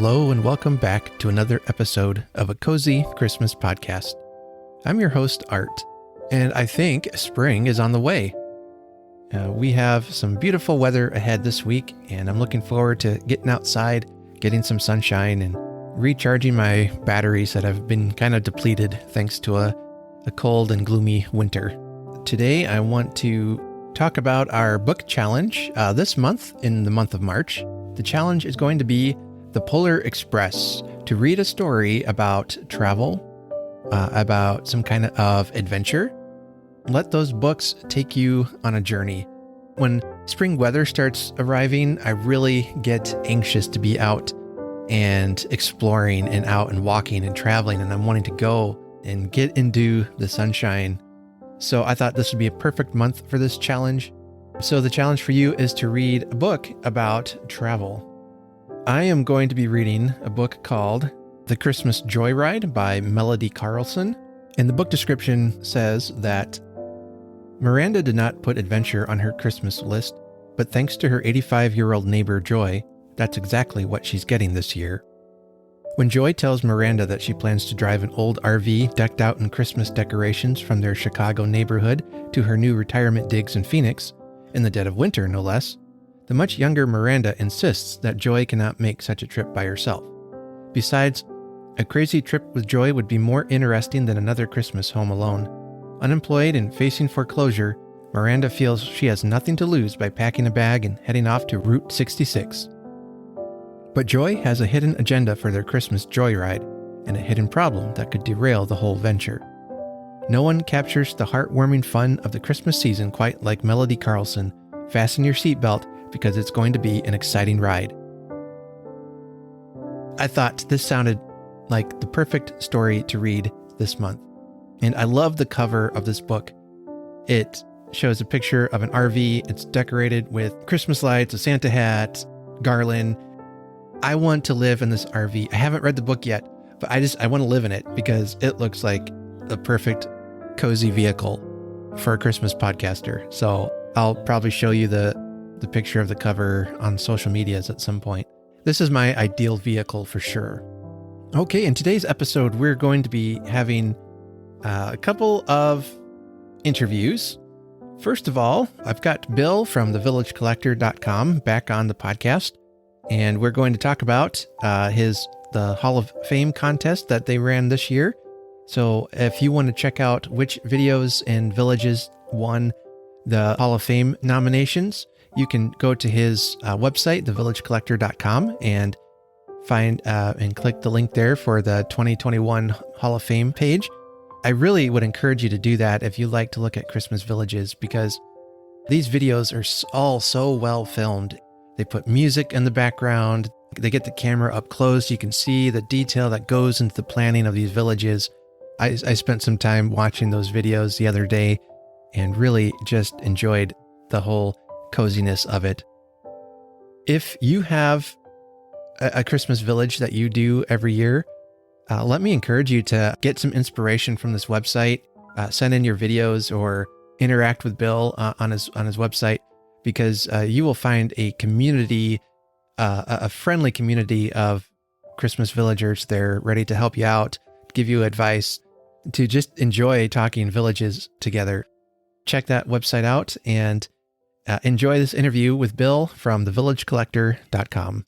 Hello and welcome back to another episode of a cozy Christmas podcast. I'm your host, Art, and I think spring is on the way. We have some beautiful weather ahead this week, and I'm looking forward to getting outside, getting some sunshine, and recharging my batteries that have been kind of depleted thanks to a cold and gloomy winter. Today, I want to talk about our book challenge this month, in the month of March. The challenge is going to be The Polar Express, to read a story about travel, about some kind of adventure. Let those books take you on a journey. When spring weather starts arriving, I really get anxious to be out and exploring and out and walking and traveling, and I'm wanting to go and get into the sunshine. So I thought this would be a perfect month for this challenge. So the challenge for you is to read a book about travel. I am going to be reading a book called The Christmas Joyride by Melody Carlson. And the book description says that Miranda did not put adventure on her Christmas list, but thanks to her 85-year-old neighbor Joy, that's exactly what she's getting this year. When Joy tells Miranda that she plans to drive an old RV decked out in Christmas decorations from their Chicago neighborhood to her new retirement digs in Phoenix, in the dead of winter no less, the much younger Miranda insists that Joy cannot make such a trip by herself. Besides, a crazy trip with Joy would be more interesting than another Christmas home alone. Unemployed and facing foreclosure, Miranda feels she has nothing to lose by packing a bag and heading off to Route 66. But Joy has a hidden agenda for their Christmas joyride, and a hidden problem that could derail the whole venture. No one captures the heartwarming fun of the Christmas season quite like Melody Carlson. Fasten your seatbelt because it's going to be an exciting ride. I thought this sounded like the perfect story to read this month. And I love the cover of this book. It shows a picture of an RV. It's decorated with Christmas lights, a Santa hat, garland. I want to live in this RV. I haven't read the book yet, but I want to live in it because it looks like the perfect cozy vehicle for a Christmas podcaster. So I'll probably show you the picture of the cover on social medias at some point. This is my ideal vehicle for sure. Okay, in today's episode, we're going to be having a couple of interviews. First of all, I've got Bill from thevillagecollector.com back on the podcast. And we're going to talk about the Hall of Fame contest that they ran this year. So if you want to check out which videos and villages won the Hall of Fame nominations, you can go to his website, thevillagecollector.com, and find and click the link there for the 2021 Hall of Fame page. I really would encourage you to do that if you like to look at Christmas villages, because these videos are all so well filmed. They put music in the background. They get the camera up close. You can see the detail that goes into the planning of these villages. I spent some time watching those videos the other day and really just enjoyed the whole coziness of it. If you have a Christmas village that you do every year, let me encourage you to get some inspiration from this website. Send in your videos or interact with Bill on his website. Because you will find a community, a friendly community of Christmas villagers there ready to help you out, give you advice, to just enjoy talking villages together. Check that website out and enjoy this interview with Bill from thevillagecollector.com.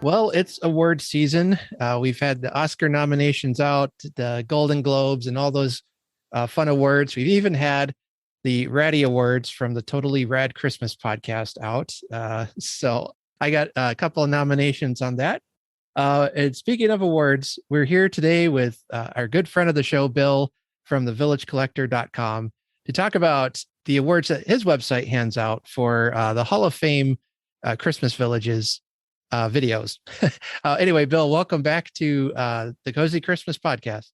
Well, it's award season. We've had the Oscar nominations out, the Golden Globes, and all those fun awards. We've even had the Ratty Awards from the Totally Rad Christmas podcast out. So I got a couple of nominations on that. And speaking of awards, we're here today with our good friend of the show, Bill from thevillagecollector.com, to talk about the awards that his website hands out for the Hall of Fame Christmas villages videos. Anyway, Bill, welcome back to the Cozy Christmas Podcast.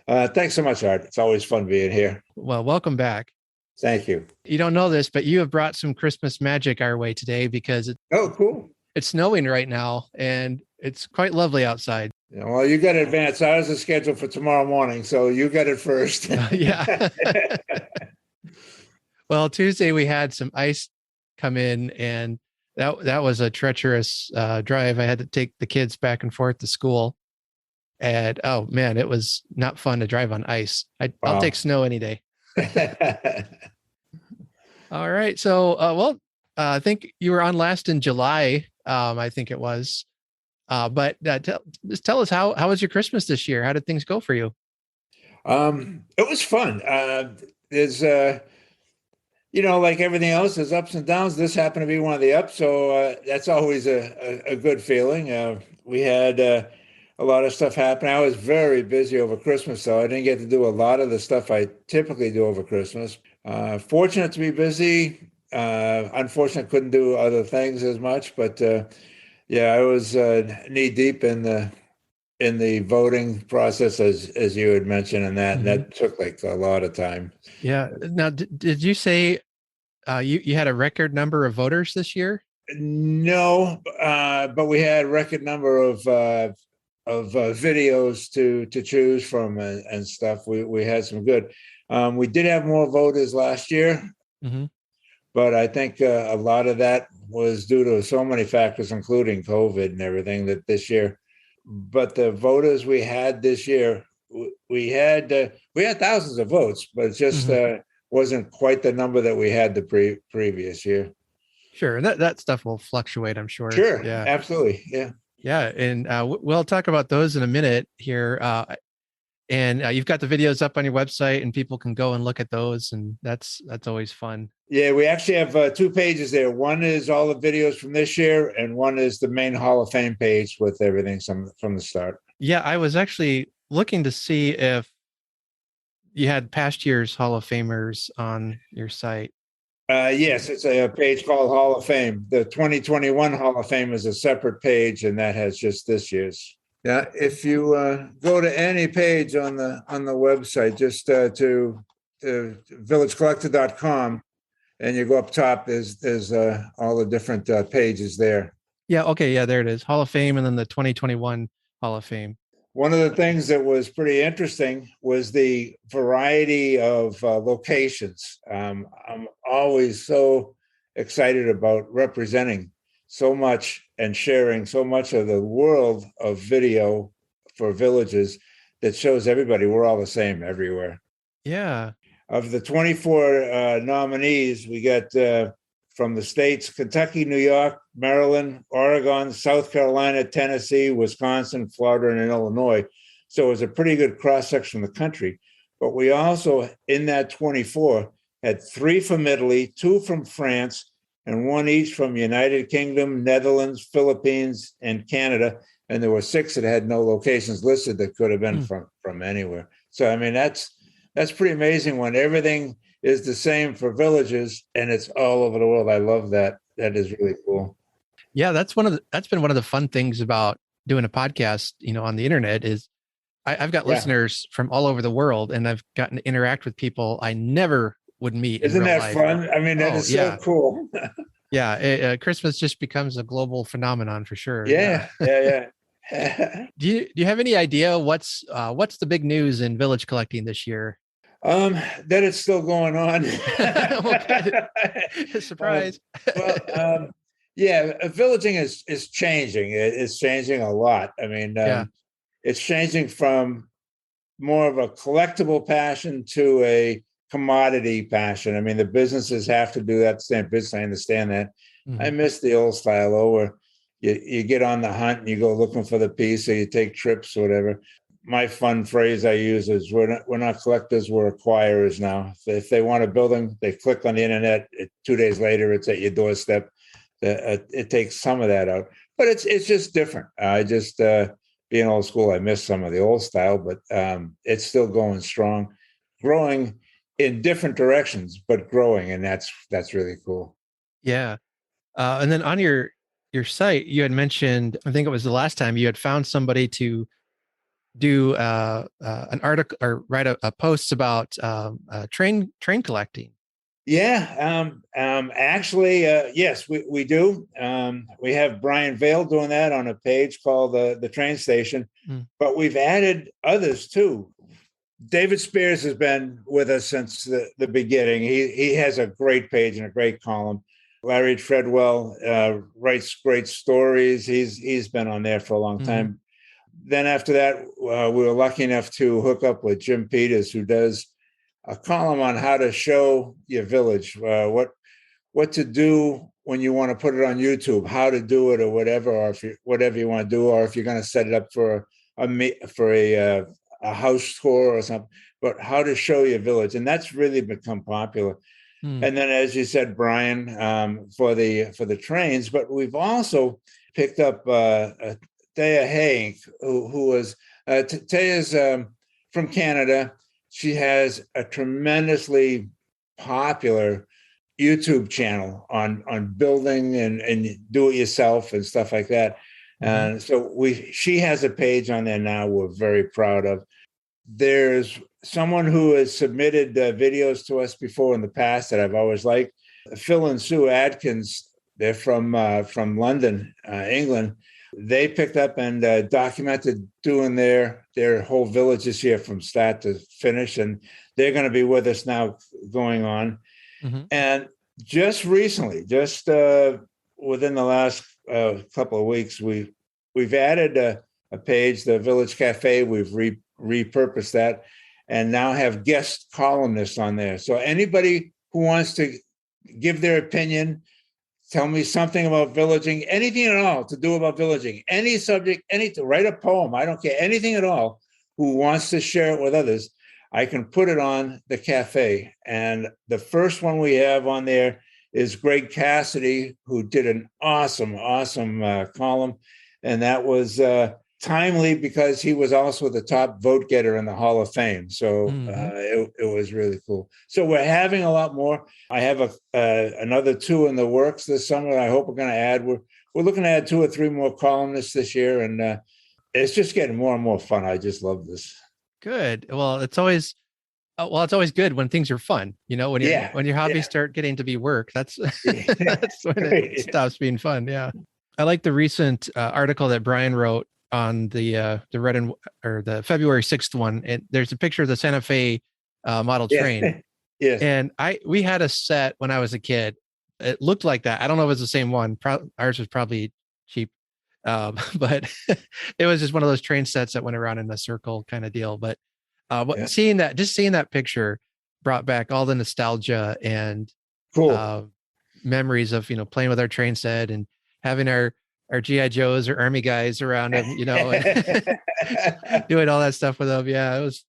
Thanks so much, Art. It's always fun being here. Well, welcome back. Thank you. You don't know this, but you have brought some Christmas magic our way today because Cool. It's snowing right now and it's quite lovely outside. Yeah, well, you got it advanced. Ours is scheduled for tomorrow morning, so you got it first. Yeah. Well, Tuesday we had some ice come in, and that was a treacherous drive. I had to take the kids back and forth to school, and oh man, it was not fun to drive on ice. I'll take Wow. snow any day. All right, so I think you were on last in July. I think it was. But just tell us how was your Christmas this year? How did things go for you? It was fun. There's like everything else, there's ups and downs. This happened to be one of the ups, so that's always a good feeling. We had a lot of stuff happen. I was very busy over Christmas, so I didn't get to do a lot of the stuff I typically do over Christmas. Fortunate to be busy. Unfortunate couldn't do other things as much, but yeah, I was knee deep in the voting process, as you had mentioned, and that took like a lot of time. Yeah. Now, did you say you had a record number of voters this year? No, but we had a record number of videos to choose from and stuff. We had some good. We did have more voters last year, but I think a lot of that was due to so many factors, including COVID and everything, that this year. But the voters we had this year, we had thousands of votes, but it just wasn't quite the number that we had the previous year. Sure, and that stuff will fluctuate, I'm sure. Sure, yeah, absolutely, yeah, yeah, and we'll talk about those in a minute here. And you've got the videos up on your website, and people can go and look at those, and that's always fun. Yeah, we actually have 2 pages there. One is all the videos from this year, and one is the main Hall of Fame page with everything from the start. Yeah, I was actually looking to see if you had past year's Hall of Famers on your site. Yes, it's a page called Hall of Fame. The 2021 Hall of Fame is a separate page, and that has just this year's. Yeah, if you go to any page on the website, just to villagecollector.com, and you go up top, there's all the different pages there. Yeah, okay, yeah, there it is. Hall of Fame, and then the 2021 Hall of Fame. One of the things that was pretty interesting was the variety of locations. I'm always so excited about representing so much and sharing so much of the world of video for villages that shows everybody we're all the same everywhere. Yeah. Of the 24 nominees, we got from the states, Kentucky, New York, Maryland, Oregon, South Carolina, Tennessee, Wisconsin, Florida, and Illinois. So it was a pretty good cross-section of the country. But we also, in that 24, had 3 from Italy, 2 from France, and 1 each from United Kingdom, Netherlands, Philippines, and Canada. And there were 6 that had no locations listed that could have been from anywhere. So, I mean, that's pretty amazing when everything is the same for villages and it's all over the world. I love that. That is really cool. Yeah, that's been one of the fun things about doing a podcast, on the internet is I've got listeners from all over the world, and I've gotten to interact with people I never would meet. Isn't that life. Fun? I mean, that is so cool. Yeah, Christmas just becomes a global phenomenon for sure. Yeah. Do you have any idea what's the big news in village collecting this year? That it's still going on. Surprise. Villaging is changing. It's changing a lot. I mean, it's changing from more of a collectible passion to a commodity passion. I mean, the businesses have to do that same business. I understand that. I miss the old style, where you get on the hunt and you go looking for the piece, or you take trips or whatever. My fun phrase I use is we're not collectors, we're acquirers now. If they want a building, they click on the internet. 2 days later, it's at your doorstep. It takes some of that out, but it's just different. I just being old school, I miss some of the old style, but it's still going strong, growing in different directions, but growing, and that's really cool. Yeah, and then on your site, you had mentioned, I think it was the last time, you had found somebody to do an article or write a post about train collecting. Yeah, actually, yes, we do. We have Brian Vale doing that on a page called the Train Station, but we've added others too. David Spears has been with us since the beginning. He has a great page and a great column. Larry Treadwell writes great stories. He's been on there for a long time. Then after that, we were lucky enough to hook up with Jim Peters, who does a column on how to show your village, what to do when you want to put it on YouTube, how to do it, or whatever, or whatever you want to do, or if you're going to set it up for a house tour or something, but how to show your village, and that's really become popular. And then, as you said, Brian, for the trains, but we've also picked up Thea Hank, who was Thea's from Canada. She has a tremendously popular YouTube channel on building and do it yourself and stuff like that. And so she has a page on there now we're very proud of. There's someone who has submitted videos to us before in the past that I've always liked. Phil and Sue Adkins, they're from London, England. They picked up and documented doing their whole villages here from start to finish, and they're going to be with us now going on. And just recently, within the last couple of weeks, we've added a page, the Village Cafe. We've repurposed that and now have guest columnists on there. So anybody who wants to give their opinion, tell me something about villaging, anything at all to do about villaging, any subject, to write a poem, I don't care, anything at all, who wants to share it with others, I can put it on the cafe. And the first one we have on there is Greg Cassidy, who did an awesome column. And that was timely because he was also the top vote getter in the Hall of Fame. So it was really cool. So we're having a lot more. I have another 2 in the works this summer. I hope we're going to add. We're looking to add 2 or 3 more columnists this year, and it's just getting more and more fun. I just love this. Good. Well, it's always good when things are fun. You know, when your hobbies start getting to be work, that's that's when it stops being fun. Yeah. I like the recent article that Brian wrote on the red or the February 6th one. And there's a picture of the Santa Fe model train. Yes. And we had a set when I was a kid. It looked like that. I don't know if it's the same one. Ours was probably cheap. But it was just one of those train sets that went around in a circle kind of deal. But seeing that picture brought back all the nostalgia and memories of, playing with our train set and having our GI Joes or Army guys around him, doing all that stuff with them. Yeah, it was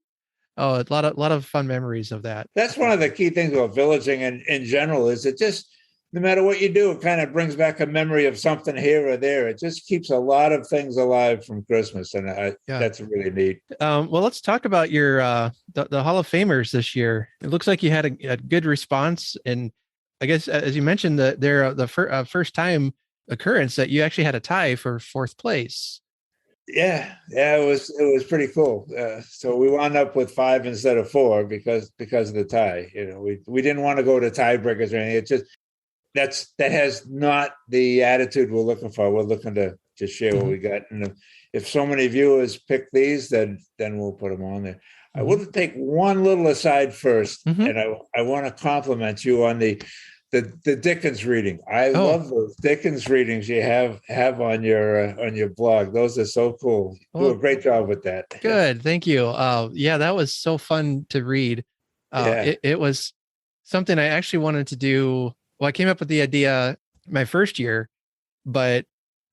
a lot of fun memories of that. That's one of the key things about villaging in general is it just, no matter what you do, it kind of brings back a memory of something here or there. It just keeps a lot of things alive from Christmas, and that's really neat. Well, let's talk about your the Hall of Famers this year. It looks like you had a good response, and I guess as you mentioned, they're the first time occurrence that you actually had a tie for 4th place. Yeah, it was pretty cool. So we wound up with 5 instead of 4 because of the tie. We didn't want to go to tiebreakers or anything. It's just that has not the attitude we're looking for. We're looking to just share what we got, and if so many viewers pick these, then we'll put them on there. I will take one little aside first, and I want to compliment you on the Dickens reading. I love those Dickens readings you have on your blog. Those are so cool. You do a great job with that. Good, thank you. That was so fun to read. It was something I actually wanted to do. Well, I came up with the idea my first year, but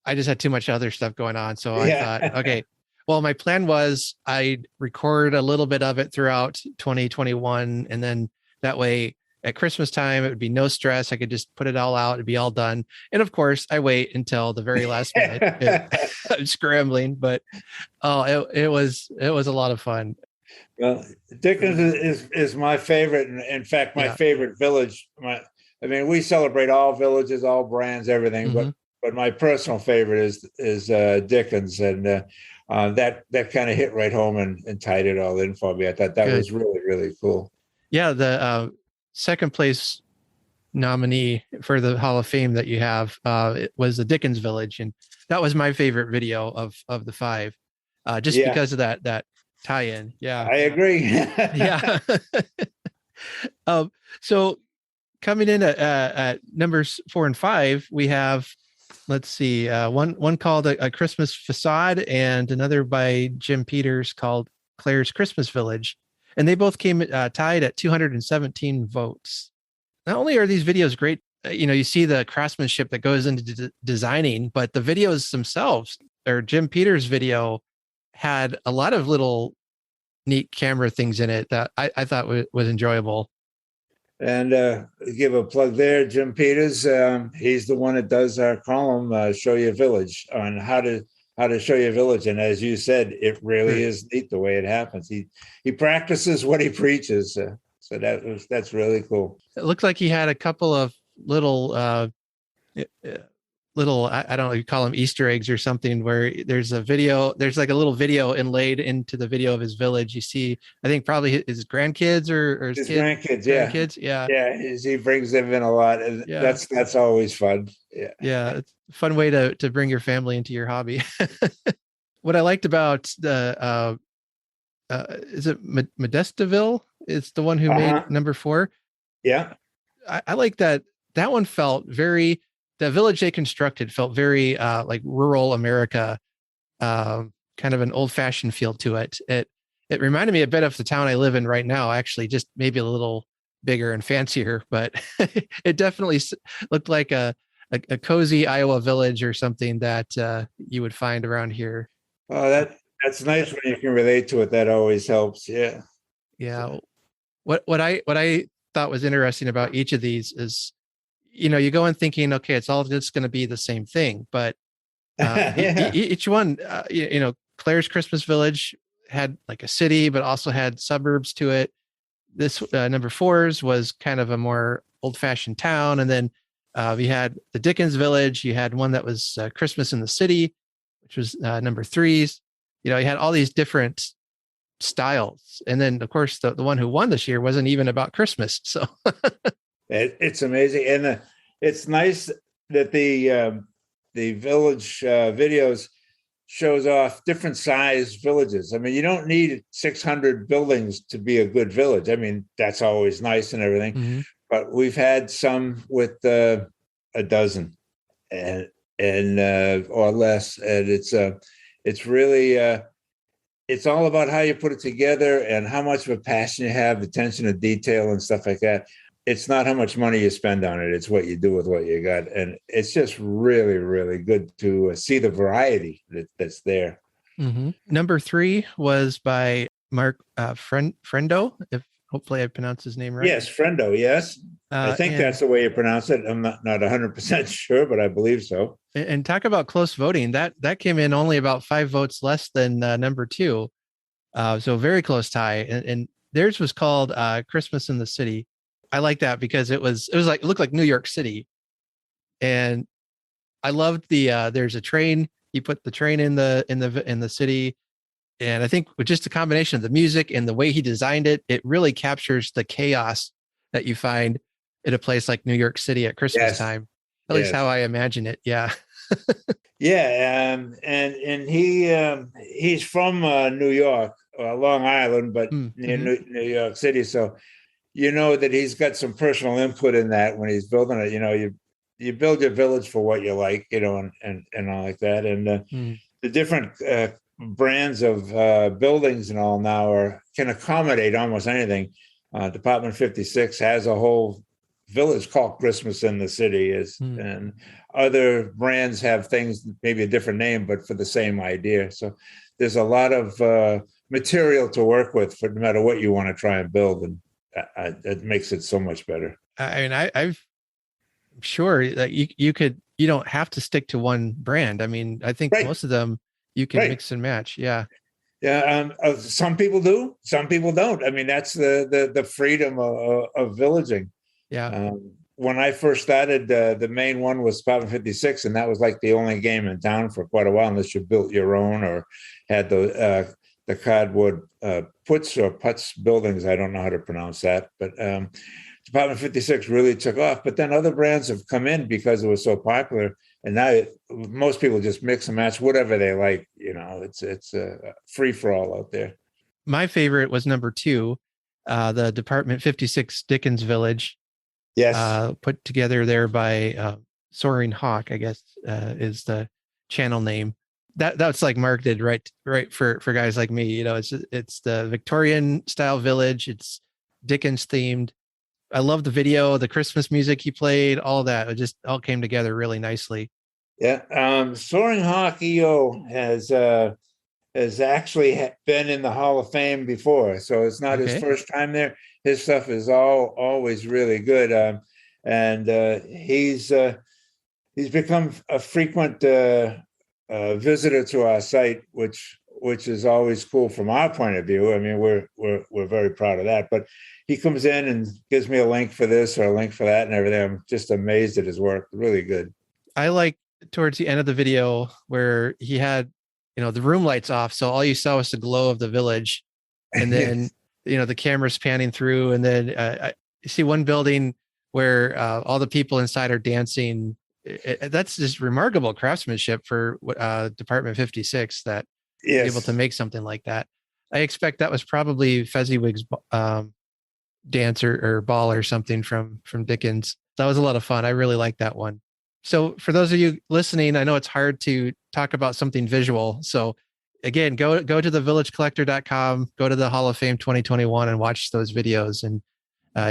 I just had too much other stuff going on. So I thought, okay, well, my plan was I'd record a little bit of it throughout 2021. And then that way at Christmas time, it would be no stress. I could just put it all out. It'd be all done. And of course I wait until the very last minute. I'm scrambling, but it was a lot of fun. Well, Dickens is my favorite. In fact, my favorite village. We celebrate all villages, all brands, everything, but my personal favorite is Dickens, and that kind of hit right home and tied it all in for me. I thought that was really, really cool. Yeah, the second place nominee for the Hall of Fame that you have it was the Dickens Village, and that was my favorite video of the 5, because of that tie-in. Yeah. I agree. Yeah. um, so coming in at numbers 4 and 5, we have, let's see, one called a Christmas Facade and another by Jim Peters called Claire's Christmas Village. And they both came tied at 217 votes. Not only are these videos great, you see the craftsmanship that goes into designing, but the videos themselves, or Jim Peters' video, had a lot of little neat camera things in it that I thought was enjoyable. And give a plug there, Jim Peters. He's the one that does our column, "Show Your Village," on how to show your village. And as you said, it really is neat the way it happens. He practices what he preaches. So that's really cool. It looked like he had a couple of little I don't know, you call them Easter eggs or something, where there's like a little video inlaid into the video of his village. You see, I think probably his grandkids or his grandkids. Yeah. He brings them in a lot. And that's always fun. Yeah. It's a fun way to bring your family into your hobby. What I liked about the, is it Modestaville? It's the one who made number 4. Yeah. I like that. That one felt very, the village they constructed felt very like rural America, kind of an old fashioned feel to it. It reminded me a bit of the town I live in right now, actually, just maybe a little bigger and fancier, but it definitely looked like a cozy Iowa village or something that you would find around here. Oh, that's nice when you can relate to it. That always helps. Yeah. Yeah. What I thought was interesting about each of these is, you go in thinking, okay, it's all just going to be the same thing, but each one, Claire's Christmas Village had like a city, but also had suburbs to it. This number 4's was kind of a more old-fashioned town, and then we had the Dickens Village. You had one that was Christmas in the City, which was number 3's. You had all these different styles, and then of course the one who won this year wasn't even about Christmas, so. It's amazing, and it's nice that the village videos shows off different size villages. I mean, you don't need 600 buildings to be a good village. I mean, that's always nice and everything, but we've had some with a dozen and or less, and it's really. It's all about how you put it together and how much of a passion you have, attention to detail and stuff like that. It's not how much money you spend on it. It's what you do with what you got. And it's just really, really good to see the variety that's there. Number 3 was by Mark Friendo, if hopefully I pronounced his name right. Yes, Friendo, yes. I think that's the way you pronounce it. I'm not 100% sure, but I believe so. And talk about close voting. That came in only about 5 votes less than number 2. So very close tie. And theirs was called Christmas in the City. I like that because it looked like New York City. And I loved there's a train. You put the train in the city. And I think with just a combination of the music and the way he designed it, it really captures the chaos that you find in a place like New York City at Christmas time. At least how I imagine it. Yeah. Yeah. And he's from New York, Long Island, but near New York City. So that he's got some personal input in that when he's building it. You build your village for what you like, and all like that. And the different brands of buildings and all now can accommodate almost anything. Department 56 has a whole village called Christmas in the City, and other brands have things, maybe a different name, but for the same idea. So there's a lot of material to work with for no matter what you want to try and build, and it makes it so much better. I mean, I'm sure that you don't have to stick to one brand. I mean, I think most of them you can mix and match. Yeah. Yeah. Some people do, some people don't. I mean, that's the freedom of villaging. Yeah. When I first started, the main one was Department 56, and that was like the only game in town for quite a while, unless you built your own or had the cardboard putz buildings. I don't know how to pronounce that, but Department 56 really took off. But then other brands have come in because it was so popular, and now most people just mix and match whatever they like. It's a free for all out there. my favorite was number 2, the Department 56 Dickens Village, Yes. put together there by Soaring Hawk, I guess is the channel name. That's like marketed right for guys like me. It's the Victorian style village. It's Dickens themed. I love the video, the Christmas music he played, all that. It just all came together really nicely. Yeah. Soaring Hawk EO has actually been in the Hall of Fame before, so it's not his Okay. first time there. His stuff is always really good, and he's become a frequent visitor to our site, which is always cool from our point of view. I mean, we're very proud of that. But he comes in and gives me a link for this or a link for that and everything. I'm just amazed at his work. Really good. I like towards the end of the video where he had, the room lights off. So all you saw was the glow of the village. And then, the camera's panning through. And then I see one building where all the people inside are dancing. That's just remarkable craftsmanship for Department 56 that Yes. able to make something like that. I expect that was probably Fezziwig's dance or ball or something from Dickens. That was a lot of fun. I really like that one. So for those of you listening, I know it's hard to talk about something visual. So again, go to thevillagecollector.com, go to the Hall of Fame 2021 and watch those videos, and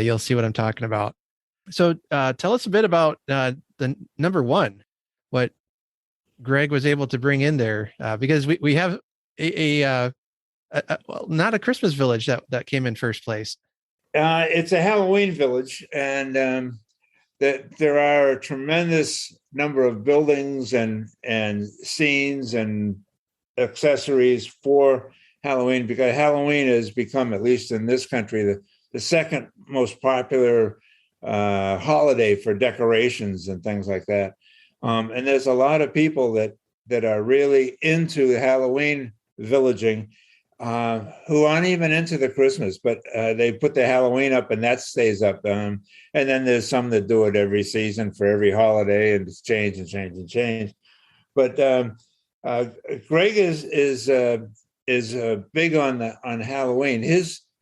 you'll see what I'm talking about. So tell us a bit about the number 1, what Greg was able to bring in there, because we have well, not a Christmas village that came in first place. It's a Halloween village, and that there are a tremendous number of buildings and scenes and accessories for Halloween, because Halloween has become, at least in this country, the second most popular holiday for decorations and things like that. And there's a lot of people that are really into the Halloween villaging, who aren't even into the Christmas, but they put the Halloween up and that stays up. And then there's some that do it every season for every holiday, and it's change and change and change. But Greg is big on Halloween.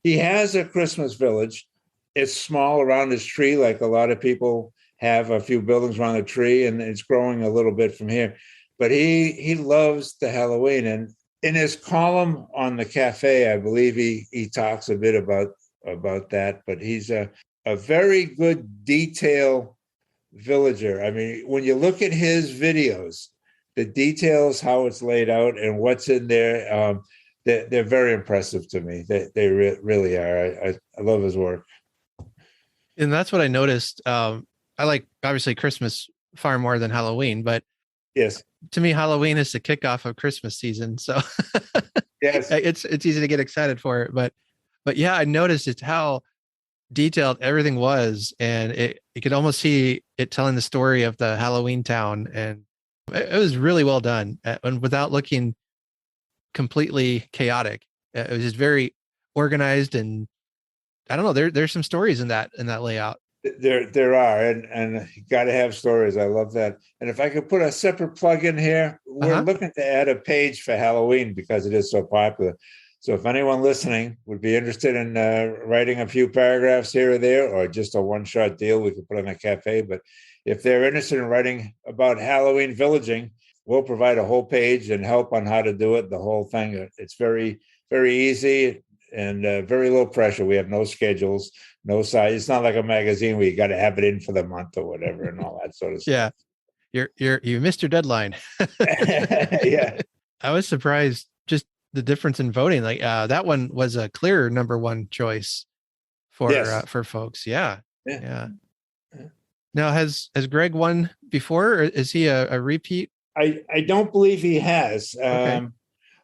He has a Christmas village. It's small around his tree, like a lot of people have a few buildings around the tree, and it's growing a little bit from here. But he loves the Halloween, and in his column on the cafe, I believe he talks a bit about that. But he's a very good detail villager. I mean, when you look at his videos, the details, how it's laid out, and what's in there, they're very impressive to me. They really are. I love his work. And that's what I noticed. I like obviously Christmas far more than Halloween, but yes, to me, Halloween is the kickoff of Christmas season. So yes, it's easy to get excited for it. But yeah, I noticed it's how detailed everything was, and you could almost see it telling the story of the Halloween town, and it was really well done, and without looking completely chaotic. It was just very organized, and I don't know. There's some stories in that layout. There are, and you got to have stories. I love that. And if I could put a separate plug in here, we're looking to add a page for Halloween because it is so popular. So if anyone listening would be interested in writing a few paragraphs here or there, or just a one-shot deal, we could put on a cafe. But if they're interested in writing about Halloween villaging, we'll provide a whole page and help on how to do it, the whole thing. It's very, very easy and very low pressure. We have no schedules, no size. It's not like a magazine where you got to have it in for the month or whatever and all that sort of stuff. Yeah, you missed your deadline. Yeah, I was surprised just the difference in voting. Like that one was a clear number 1 choice for folks. Yeah. Now has Greg won before, or is he a repeat? I don't believe he has. Okay.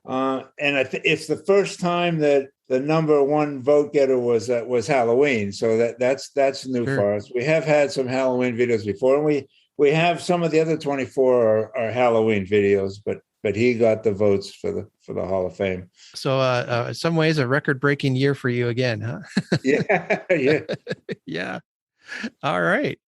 And it's the first time that the number 1 vote getter was Halloween. So that's new for us. We have had some Halloween videos before, and we have some of the other 24 are Halloween videos, but he got the votes for the Hall of Fame. So in some ways a record-breaking year for you again, huh? Yeah. Yeah. All right.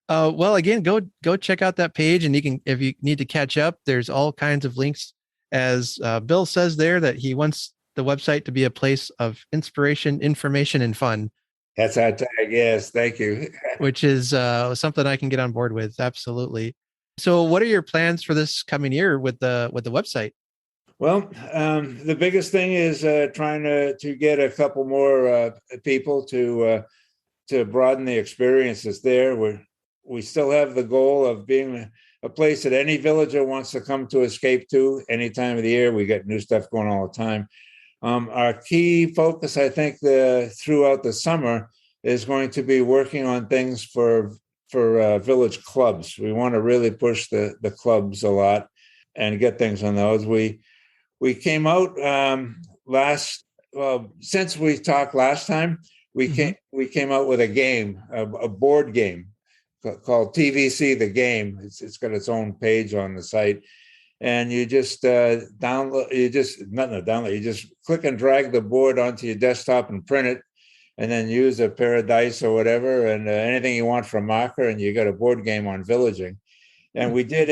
Well, again, go check out that page, and you can, if you need to catch up, there's all kinds of links. As Bill says there, that he wants the website to be a place of inspiration, information, and fun. That's our tag. Yes, thank you. Which is something I can get on board with. Absolutely. So, what are your plans for this coming year with the website? Well, the biggest thing is trying to get a couple more people to broaden the experiences there. We still have the goal of being a place that any villager wants to come to escape to any time of the year. We get new stuff going all the time. Our key focus, I think, throughout the summer is going to be working on things for village clubs. We want to really push the clubs a lot and get things on those. We came out since we talked last time, we came out with a game, a board game called TVC the Game. It's got its own page on the site. And you just you just click and drag the board onto your desktop and print it, and then use a pair of dice or whatever, and anything you want for a marker, and you got a board game on villaging. And we did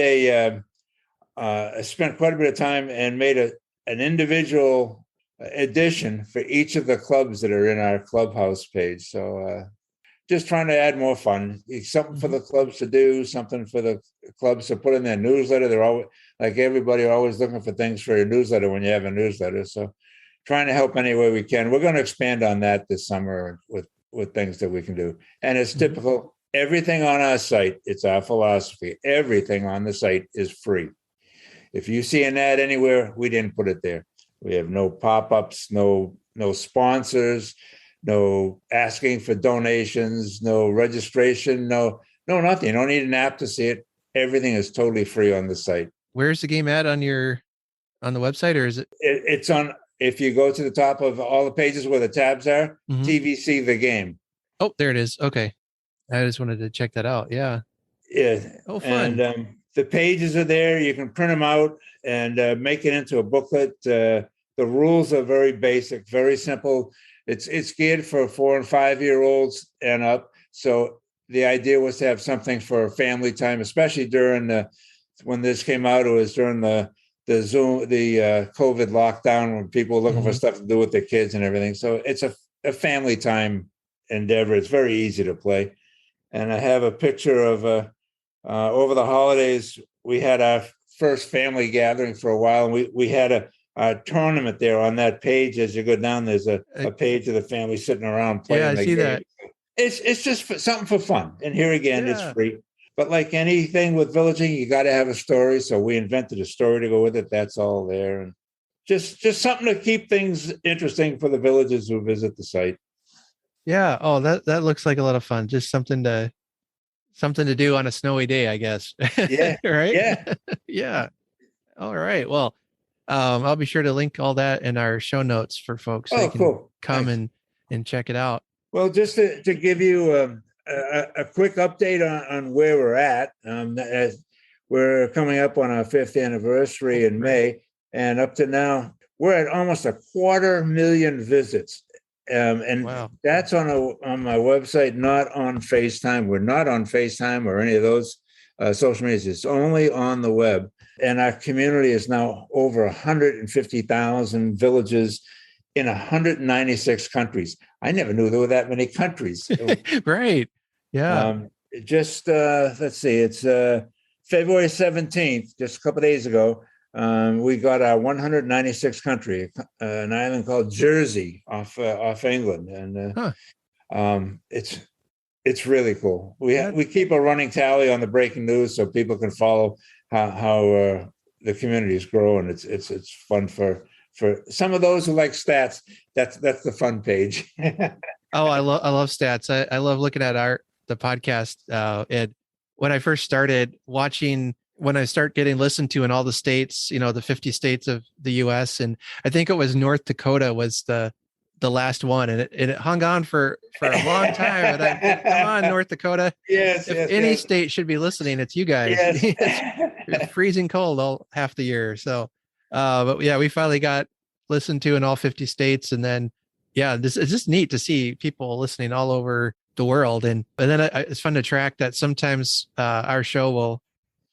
spent quite a bit of time and made an individual edition for each of the clubs that are in our clubhouse page. So just trying to add more fun, something for the clubs to do, something for the clubs to put in their newsletter. They're always, like everybody, always looking for things for your newsletter when you have a newsletter. So trying to help any way we can. We're going to expand on that this summer with things that we can do. And it's typical. Everything on our site, it's our philosophy. Everything on the site is free. If you see an ad anywhere, we didn't put it there. We have no pop-ups, no sponsors, no asking for donations, no registration, no nothing. You don't need an app to see it. Everything is totally free on the site. Where's the game at on the website, or is it? It's on. If you go to the top of all the pages where the tabs are, TVC the Game. Oh, there it is. Okay, I just wanted to check that out. Yeah. Yeah. Oh, fun. And the pages are there. You can print them out and make it into a booklet. The rules are very basic, very simple. It's geared for 4 and 5 year olds and up. So the idea was to have something for family time, especially during when this came out. It was during the COVID lockdown when people were looking for stuff to do with their kids and everything. So it's a family time endeavor. It's very easy to play. And I have a picture of over the holidays, we had our first family gathering for a while, and we had a tournament there on that page. As you go down, there's a page of the family sitting around playing. Yeah, I see game. that. It's just something for fun. And here again, it's free. But like anything with villaging, you got to have a story. So we invented a story to go with it. That's all there. And just something to keep things interesting for the villagers who visit the site. Yeah. Oh, that looks like a lot of fun. Just something to do on a snowy day, I guess. Yeah. Right. Yeah. Yeah. All right. Well, I'll be sure to link all that in our show notes for folks. So they can come and check it out. Well, just to give you a quick update on where we're at, as we're coming up on our 5th anniversary in May, and up to now, we're at almost 250,000 visits. And wow. That's on my website, not on FaceTime. We're not on FaceTime or any of those social medias. It's only on the web. And our community is now over 150,000 villages in 196 countries. I never knew there were that many countries. Right. Yeah. Let's see, it's February 17th, just a couple of days ago. We got our 196th country, an island called Jersey off England. And it's really cool. We keep a running tally on the breaking news so people can follow how the community is growing. It's fun for some of those who like stats. That's the fun page. Oh, I love stats. I love looking at the podcast. And when I first started watching, when I start getting listened to in all the states, the 50 states of the US, and I think it was North Dakota was the last one, and it hung on for a long time. And come on, North Dakota. Yes. If any state should be listening, it's you guys. Yes. It's freezing cold all half the year. So, but yeah, we finally got listened to in all 50 states. And then, yeah, it's just neat to see people listening all over the world. And then it's fun to track that sometimes our show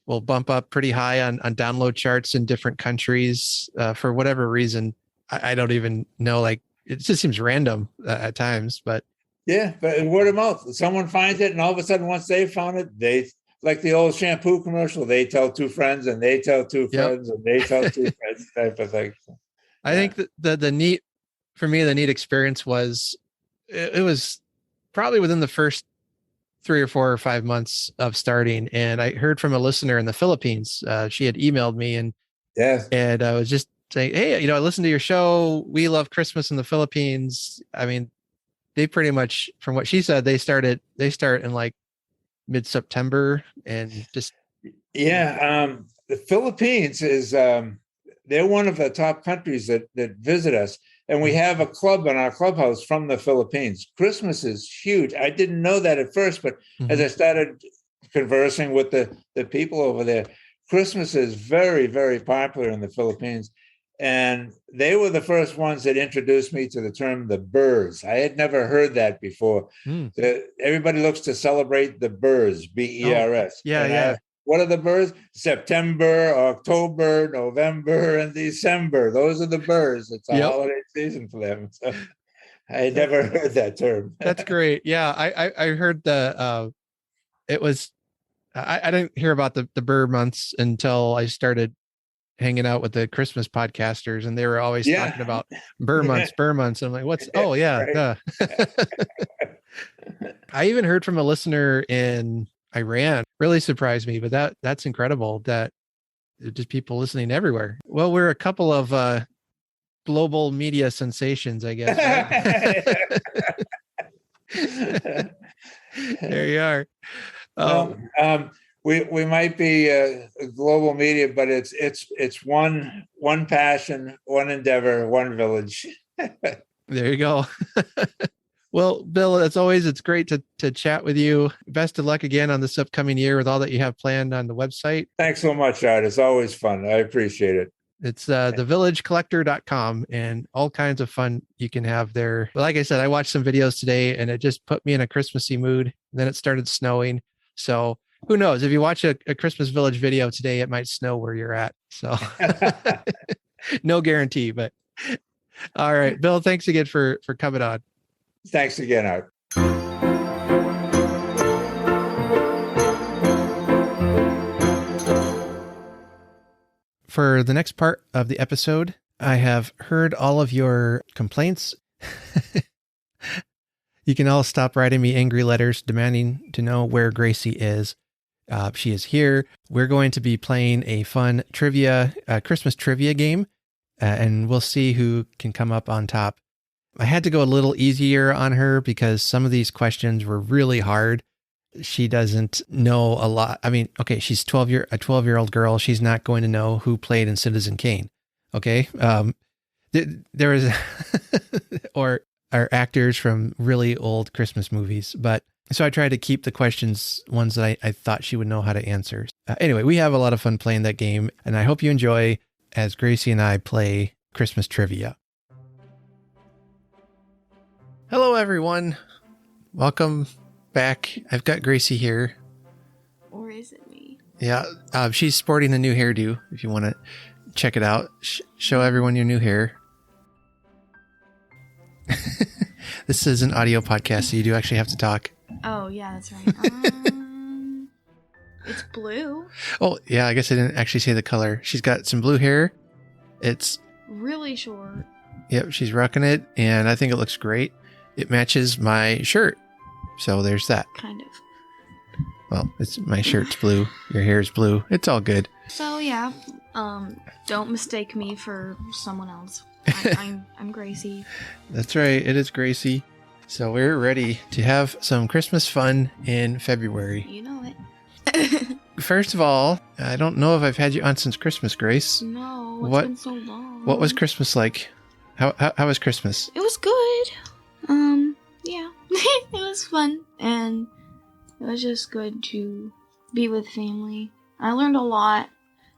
will bump up pretty high on download charts in different countries for whatever reason. I don't even know, like, it just seems random at times, but. Yeah, but word of mouth. Someone finds it, and all of a sudden, once they found it, they, like the old shampoo commercial, they tell two friends, and they tell two friends, and they tell two friends, type of thing. I think that the neat, for me, the neat experience was, it was probably within the first 3 or 4 or 5 months of starting. And I heard from a listener in the Philippines. She had emailed me and I was just saying, hey, I listened to your show. We love Christmas in the Philippines. I mean, they pretty much, from what she said, they start in like mid-September and just. The Philippines is, they're one of the top countries that visit us. And we have a club in our clubhouse from the Philippines. Christmas is huge. I didn't know that at first, but as I started conversing with the people over there, Christmas is very, very popular in the Philippines. And they were the first ones that introduced me to the term the Bers. I had never heard that before. Everybody looks to celebrate the Bers, B-E-R-S. What are the Bers? September, October, November, and December. Those are the Bers. It's a holiday season for them. So I never heard that term. That's great. Yeah, I heard it was. I didn't hear about the Burr months until I started hanging out with the Christmas podcasters, and they were always talking about Burr months. And I'm like, what's? Oh yeah. I even heard from a listener in Iran. Really surprised me, but that's incredible that just people listening everywhere. Well, we're a couple of global media sensations, I guess. Right? There you are. We might be a global media, but it's one passion, one endeavor, one village. There you go. Well, Bill, as always, it's great to chat with you. Best of luck again on this upcoming year with all that you have planned on the website. Thanks so much, Art. It's always fun. I appreciate it. It's thevillagecollector.com, and all kinds of fun you can have there. But like I said, I watched some videos today and it just put me in a Christmassy mood. Then it started snowing. So who knows? If you watch a Christmas Village video today, it might snow where you're at. So no guarantee, but all right. Bill, thanks again for coming on. Thanks again, Art. For the next part of the episode, I have heard all of your complaints. You can all stop writing me angry letters demanding to know where Gracie is. She is here. We're going to be playing a fun Christmas trivia game, and we'll see who can come up on top. I had to go a little easier on her because some of these questions were really hard. She doesn't know a lot. I mean, okay, she's a 12-year-old girl. She's not going to know who played in Citizen Kane. Okay. There was, or are actors from really old Christmas movies. But so I tried to keep the questions ones that I thought she would know how to answer. Anyway, we have a lot of fun playing that game, and I hope you enjoy as Gracie and I play Christmas trivia. Hello, everyone. Welcome back. I've got Gracie here. Or is it me? Yeah, she's sporting a new hairdo. If you want to check it out, show everyone your new hair. This is an audio podcast, so you do actually have to talk. Oh, yeah, that's right. It's blue. Oh, yeah, I guess I didn't actually say the color. She's got some blue hair. It's really short. Yep, she's rocking it, and I think it looks great. It matches my shirt. So there's that. Kind of. Well, my shirt's blue. Your hair's blue. It's all good. So yeah, don't mistake me for someone else. I'm Gracie. That's right. It is Gracie. So we're ready to have some Christmas fun in February. You know it. First of all, I don't know if I've had you on since Christmas, Grace. No, it's been so long. What was Christmas like? How was Christmas? It was good. Yeah, it was fun, and it was just good to be with family. I learned a lot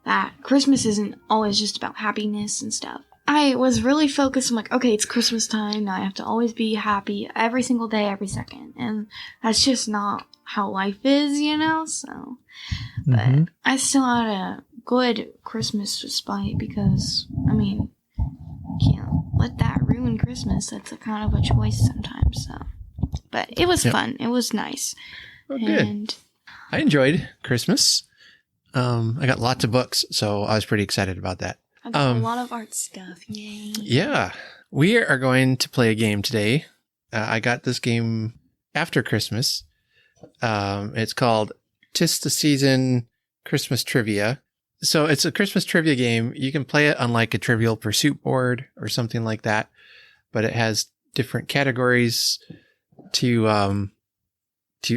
that Christmas isn't always just about happiness and stuff. I was really focused. I'm like, okay, it's Christmas time. Now I have to always be happy every single day, every second. And that's just not how life is, so. But I still had a good Christmas despite, because, can't let that ruin Christmas. That's a kind of a choice sometimes. So, but it was fun. It was nice. Oh, good. I enjoyed Christmas. I got lots of books, so I was pretty excited about that. I got a lot of art stuff. Yay. Yeah. We are going to play a game today. I got this game after Christmas. It's called 'Tis the Season Christmas Trivia. So it's a Christmas trivia game. You can play it on like a Trivial Pursuit board or something like that, but it has different categories to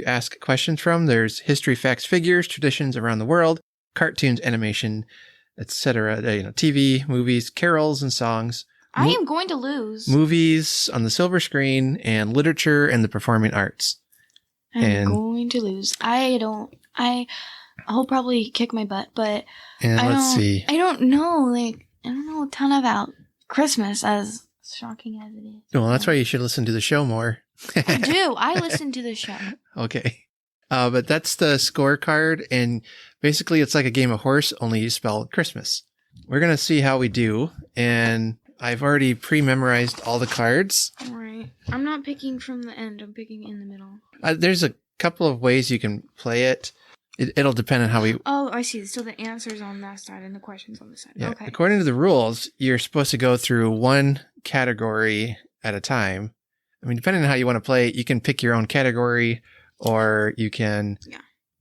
ask questions from. There's history, facts, figures, traditions around the world, cartoons, animation, etc. TV, movies, carols, and songs. I am going to lose. Movies on the silver screen, and literature and the performing arts. I'm going to lose. I'll probably kick my butt, but let's see. I don't know. I don't know a ton about Christmas, as shocking as it is. Well, that's why you should listen to the show more. I do. I listen to the show. Okay. But that's the scorecard, and basically it's like a game of horse, only you spell Christmas. We're going to see how we do, and I've already pre-memorized all the cards. All right. I'm not picking from the end. I'm picking in the middle. There's a couple of ways you can play it. It'll depend on how we... Oh, I see. So the answer's on that side and the question's on this side. Yeah. Okay. According to the rules, you're supposed to go through one category at a time. I mean, depending on how you want to play it, you can pick your own category, or you can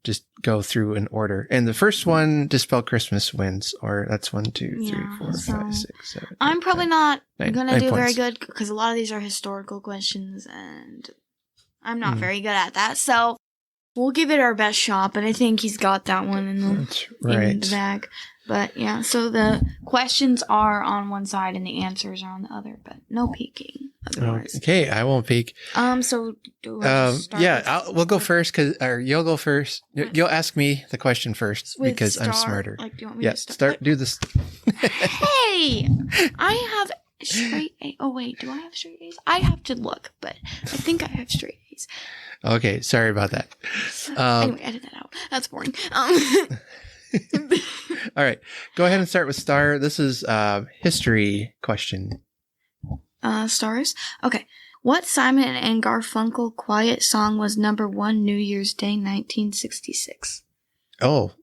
just go through an order. And the first one to spell Christmas wins, or that's 1, 2, 3, 4, 5, 6, 7. I'm probably not going to do points. very good because a lot of these are historical questions and I'm not very good at that. So we'll give it our best shot, but I think he's got that one in the bag. But yeah, so the questions are on one side and the answers are on the other, but no peeking. Otherwise. Okay, I won't peek. So do I start we'll go first, or you'll go first. You'll ask me the question first because I'm smarter. Like, do you want me to start. Do this. Hey, I have straight A. Oh wait, do I have straight A's? I have to look, but I think I have straight A's. Okay, sorry about that. Anyway, edit that out. That's boring. All right, go ahead and start with Star. This is history question. Stars? Okay. What Simon and Garfunkel quiet song was #1 New Year's Day 1966? Oh,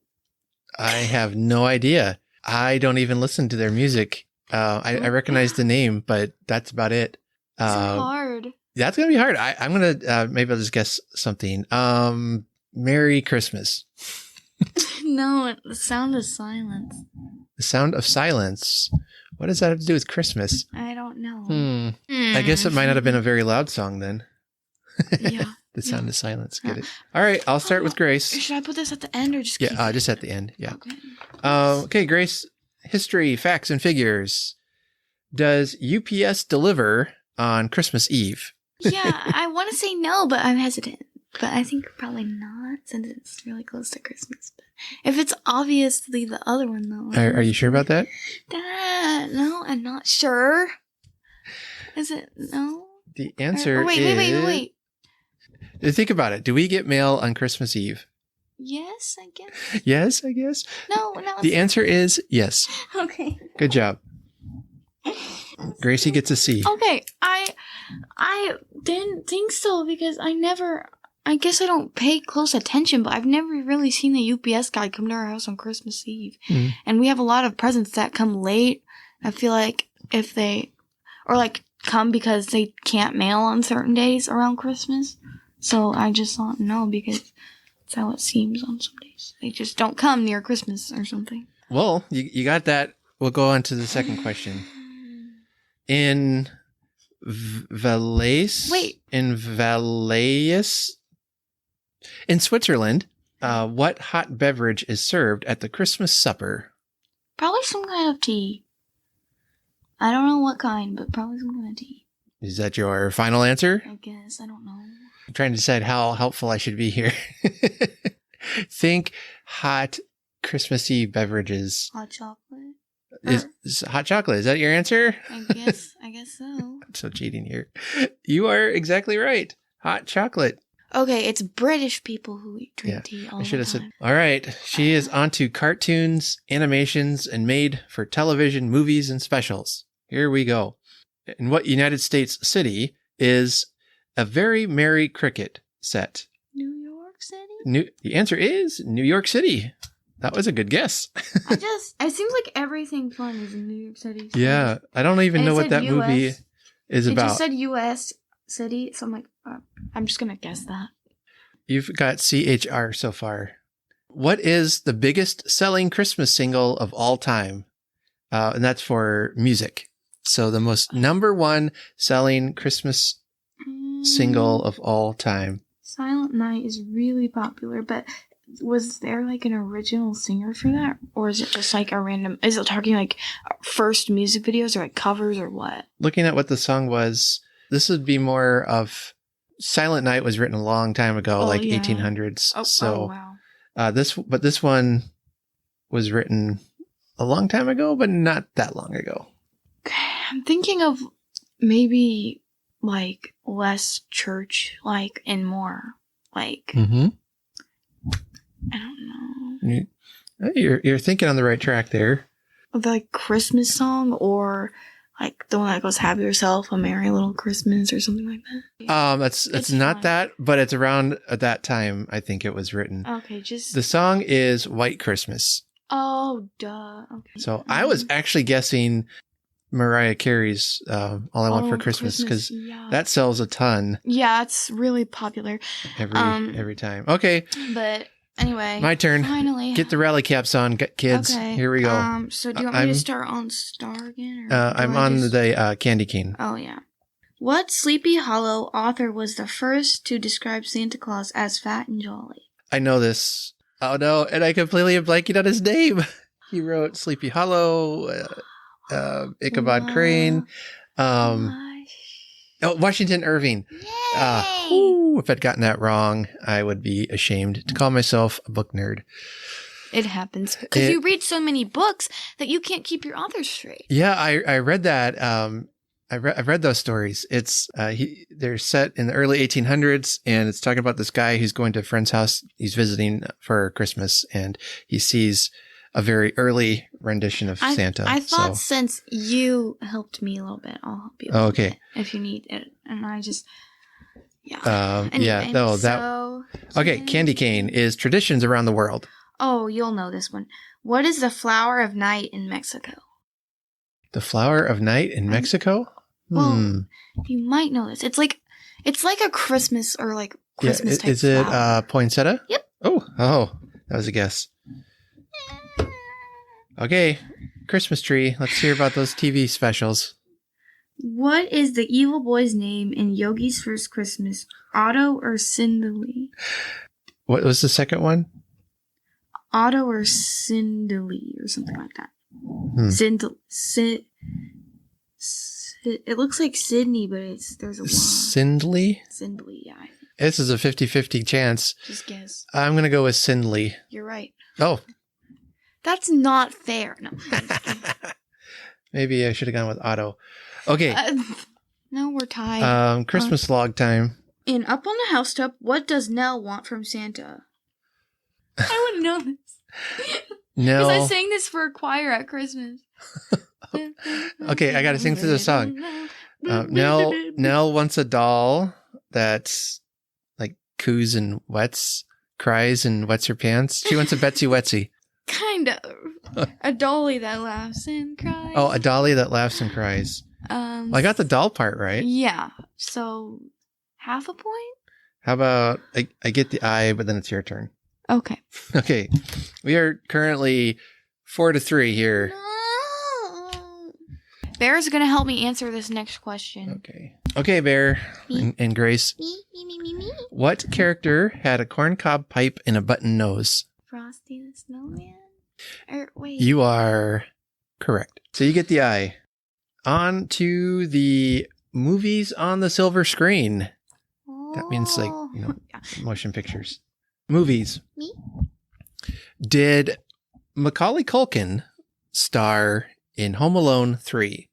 I have no idea. I don't even listen to their music. I recognize the name, but that's about it. It's hard. That's going to be hard. I'm going to, maybe I'll just guess something. Merry Christmas. No, the sound of silence. The sound of silence. What does that have to do with Christmas? I don't know. I guess it might not have been a very loud song then. Yeah. The sound of silence. Get it? All right. I'll start with Grace. Should I put this at the end or just keep it? Just at the end. Yeah. Okay. Okay, Grace. History, facts, and figures. Does UPS deliver on Christmas Eve? Yeah, I want to say no, but I'm hesitant. But I think probably not, since it's really close to Christmas. But if it's obviously the other one, though. Are you sure about that? No, I'm not sure. Is it no? The answer is... Wait. Think about it. Do we get mail on Christmas Eve? Yes, I guess. Yes, I guess. No. The answer is yes. Okay. Good job. Gracie gets a C. Okay, I didn't think so because I guess I don't pay close attention, but I've never really seen the UPS guy come to our house on Christmas Eve. Mm. And we have a lot of presents that come late. I feel like if they, or like come because they can't mail on certain days around Christmas. So I just thought no, because that's how it seems on some days. They just don't come near Christmas or something. Well, you got that. We'll go on to the second question. In Valais, in Switzerland, what hot beverage is served at the Christmas supper? Probably some kind of tea. I don't know what kind, but probably some kind of tea. Is that your final answer? I guess. I don't know. I'm trying to decide how helpful I should be here. Think hot Christmas Eve beverages. Hot chocolate? Is hot chocolate. Is that your answer? I guess so. I'm so cheating here. You are exactly right. Hot chocolate. Okay, it's British people who drink tea all the time. I should have said. All right. She is onto cartoons, animations, and made for television, movies, and specials. Here we go. In what United States city is A Very Merry Cricket set? New York City? The answer is New York City. That was a good guess. It seems like everything fun is in New York City. So Yeah, I don't even know what that US. movie is It about. just said U.S. City, so I'm like, I'm just going to guess that. You've got CHR so far. What is the biggest selling Christmas single of all time? And that's for music. So the most number one selling Christmas single of all time. Silent Night is really popular, but was there like an original singer for that? Or is it just like a random, is it talking like first music videos or like covers or what? Looking at what the song was, this would be more of Silent Night was written a long time ago, like 1800s. Wow. This one was written a long time ago, but not that long ago. I'm thinking of maybe like less church, like, and more like, I don't know. You're thinking on the right track there. The like Christmas song, or like the one that goes "Have Yourself a Merry Little Christmas" or something like that. It's not fun. That, but it's around at that time. I think it was written. Okay, just the song is "White Christmas." Oh, duh. Okay. So I was actually guessing Mariah Carey's "All I Want for Christmas" because that sells a ton. Yeah, it's really popular every time. Okay, but anyway, my turn. Finally, get the rally caps on, kids. Okay. Here we go. So do you want me to start on Star again? Or I'm on the candy cane. Oh yeah. What Sleepy Hollow author was the first to describe Santa Claus as fat and jolly? I know this. Oh no, and I completely am blanking on his name. He wrote Sleepy Hollow, Ichabod Crane, Washington Irving. If I'd gotten that wrong, I would be ashamed to call myself a book nerd. It happens because you read so many books that you can't keep your authors straight. Yeah, I read that. I've read those stories. It's they're set in the early 1800s, and it's talking about this guy who's going to a friend's house. He's visiting for Christmas, and he sees a very early rendition of Santa. I thought since you helped me a little bit, I'll help you. Okay, if you need it, and I just okay. Candy cane is traditions around the world. Oh, you'll know this one. What is the flower of night in Mexico? The flower of night in Mexico? Well, you might know this. It's like a Christmas or like Christmas type is it flower. poinsettia? Yep. Oh, that was a guess. Okay, Christmas tree. Let's hear about those TV specials. What is the evil boy's name in Yogi's First Christmas? Otto or Cinderly? What was the second one? Otto or Cinderly or something like that. It looks like Sydney, but there's a Y. Sindley? Sindley, yeah. This is a 50-50 chance. Just guess. I'm going to go with Sindley. You're right. Oh. That's not fair. No. Maybe I should have gone with Otto. Okay. No, we're tied. Christmas log time. In Up on the Housetop, what does Nell want from Santa? I wouldn't know this. Nell. Because I sang this for a choir at Christmas. Okay, I got to sing through the song. Nell wants a doll that's like coos and cries and wets her pants. She wants a Betsy Wetsy. Kind of. A dolly that laughs and cries. Oh, a dolly that laughs and cries. Well, I got the doll part right. Yeah. So, half a point? How about I get the I, but then it's your turn. Okay. Okay. We are currently 4-3 here. No. Bear's going to help me answer this next question. Okay, Bear and Grace. Me. What character had a corncob pipe and a button nose? Frosty the Snowman? Wait. You are correct. So you get the I. On to the movies on the silver screen. That means motion pictures. Movies. Me? Did Macaulay Culkin star in Home Alone 3?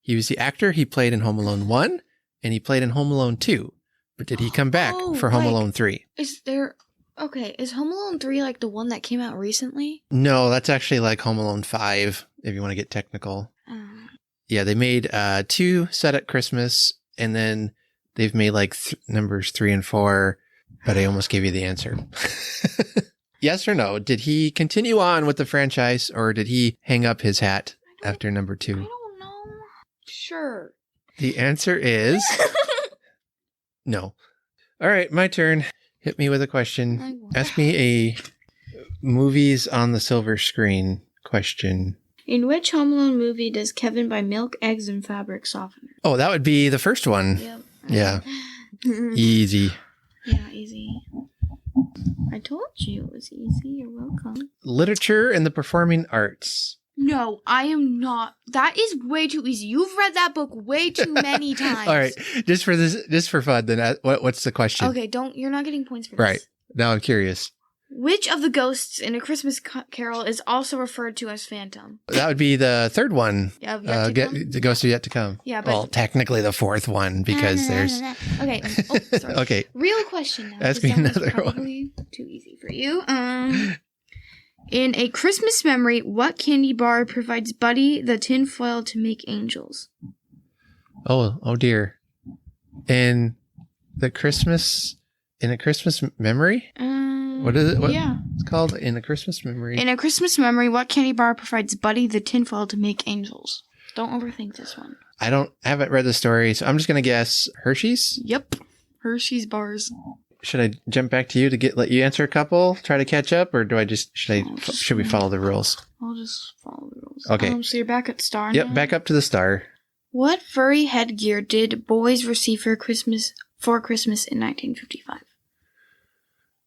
He was the actor. He played in Home Alone 1 and he played in Home Alone 2. But did he come back for Home Alone 3? Is Home Alone 3 like the one that came out recently? No, that's actually like Home Alone 5, if you want to get technical. Yeah, they made 2 set at Christmas, and then they've made like numbers 3 and 4, but I almost gave you the answer. Yes or no? Did he continue on with the franchise, or did he hang up his hat after number 2? I don't know. Sure. The answer is no. All right, my turn. Hit me with a question. Ask me a movies on the silver screen question. In which Home Alone movie does Kevin buy milk, eggs, and fabric softener? Oh, that would be the first one. Yep. Yeah. Easy. Yeah, easy. I told you it was easy. You're welcome. Literature and the performing arts. No, I am not. That is way too easy. You've read that book way too many times. All right. Just for fun, then what's the question? Okay, you're not getting points for this. Right. Now I'm curious. Which of the ghosts in A Christmas Carol is also referred to as Phantom? That would be the third one. Yeah, yet to come? The ghosts are yet to come. Yeah, but... Well, technically the fourth one, because there's... Okay. Oh, sorry. Okay. Real question now. Ask me another probably one. Too easy for you. In A Christmas Memory, what candy bar provides Buddy the tinfoil to make angels? Oh dear. In A Christmas Memory? What is it? What yeah. It's called In a Christmas Memory. In A Christmas Memory, what candy bar provides Buddy the tinfoil to make angels? Don't overthink this one. I haven't read the story, so I'm just going to guess Hershey's? Yep. Hershey's bars. Should I jump back to you to let you answer a couple, try to catch up, or should we follow the rules? I'll just follow the rules. Okay. So you're back at star Yep, now? back up to the star. What furry headgear did boys receive for Christmas in 1955?